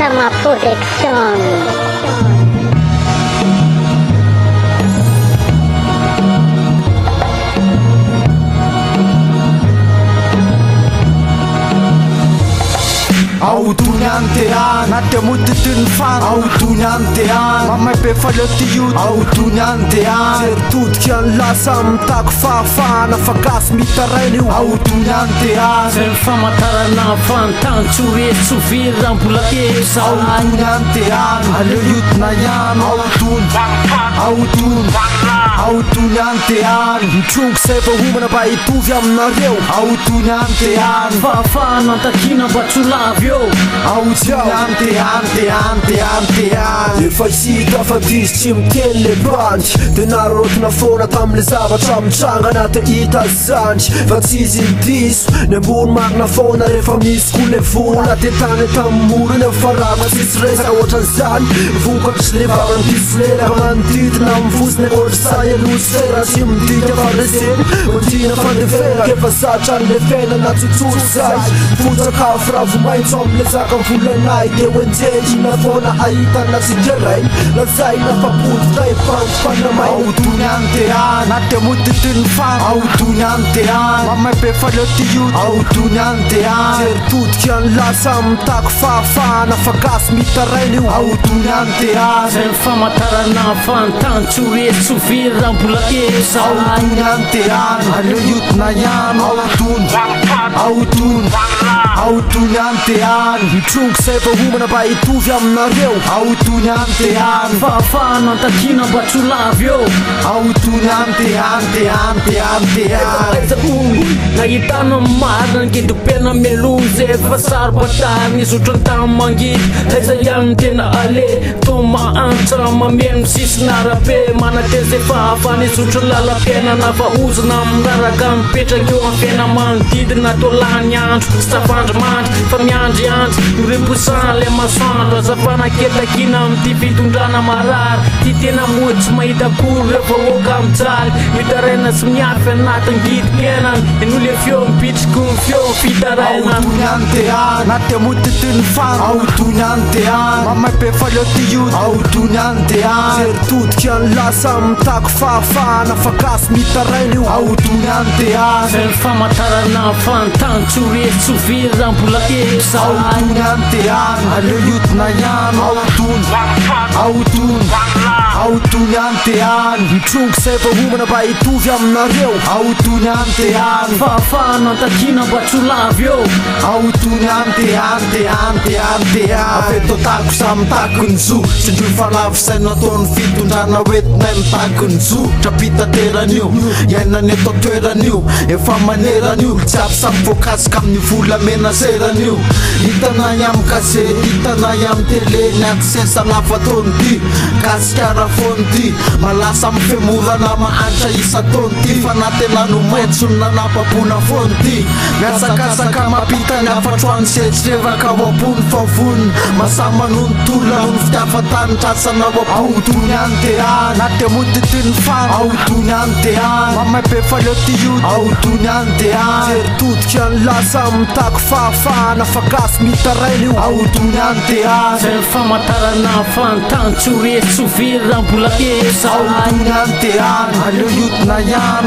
Sama Production. Autunyantean Nate mutitun fan Autunyantean Mamai pe faloti youth Autunyantean Certut kian lasam tak fa na fagas mitareniu Autunyantean Sen fama tarana fan tan churi sufira pula kesa Autunyantean Alo youth na yan Autunyantean Chunk seba humana ba ituvi amnareu Autunyantean fa na takina bachulavyo Autunyantean Efa isika fa dis tsy miteny le bandry De narot na fona tamle zavatra mitranga anaty hita zandry Fa tsy izy diso ny ambony marina fona rehefa misy ko le vola De tany tamorina farama tsisy resaka ohatran'izany Vokatry le varandiso lelaka manodidina mivosina ohatry say anosera Tsy midika fa reseny Matina fandeferaka efa zatra an'le fena na tsotsoro zay Fotsakafo ravo maitso amle zaka volanay De hoenjery na fona ahitana tsikeray Lazay na fapototra epanamay Autunyantean Nate mutitun fan Autunyantean Mamay pe faloti youth Autunyantean Certut kian lasa mitako na fagas mitarainy Autunyantean Sen fama tarana fan tan churi sufira pula kesa Autunyantean Alo youth na yan Autunyantean Trunk seba humana ba itovy aminareo Autunyantean fa na takina bachulavyo Autunyantean Eza nahitana marina ngidopena melonzy efa sarbatany isotran tamangidy Eza ihany tena ale toma antra mameno misisina arabe Manateza efa hafana isotra lalapena na fa ozina miraraka mipetraka eo amin'ny fiaina manodidina tolany andro Tsy tafandrimandry fa miandryandry Noreposan le masoandro azafana ketakina amty fitondrana marary Ty tena moa tsy mahita kory rehefa oka mijaly Mitaraina sy miafy anatin gidi-piainana Eno le feo mipitriky ny feo fitaraina Autunyantean Nate mutitun fan Autunyantean Mamay pe faloti youth Autunyantean Certut kian lasa mitako na fagas mitarainy Autunyantean Sen fama tarana fan tan churi sufira pula kesa Autunyantean Alo youth na yan Autunyantean Trunk seba humana ba itovy aminareo Autunyantean fa na takina bachulavyo Autunyantean Aveto tako samy takony zo Sindry falavo saina taony fitondrana oetina mitakony zo Trapitateran'io Iainany eto toeran'io Efa maneran'io Tsy avy samy voakasika amin'ny volamena seran'io Hitanay amy gazety Hitanay amy tele Ny antsesa lafa taony ty Gasikara fony ty Malasa amy femorana mahantra isa taony ty Fa natenano maitso ny nanapabona fony ty Miasakasaka mapitany afatroany setreraka ao ambony favony Masama noho ny tola noho ny fitiafatany trasana ao ambony Autunyantean Nate mutitun fan Autunyantean Mamay pe faloti youth Autunyantean Certut kian lasa mitako na fagas mitarainy Autunyantean Sen fama tarana fan tan churi sufira pula kesa Autunyantean Alo youth na yan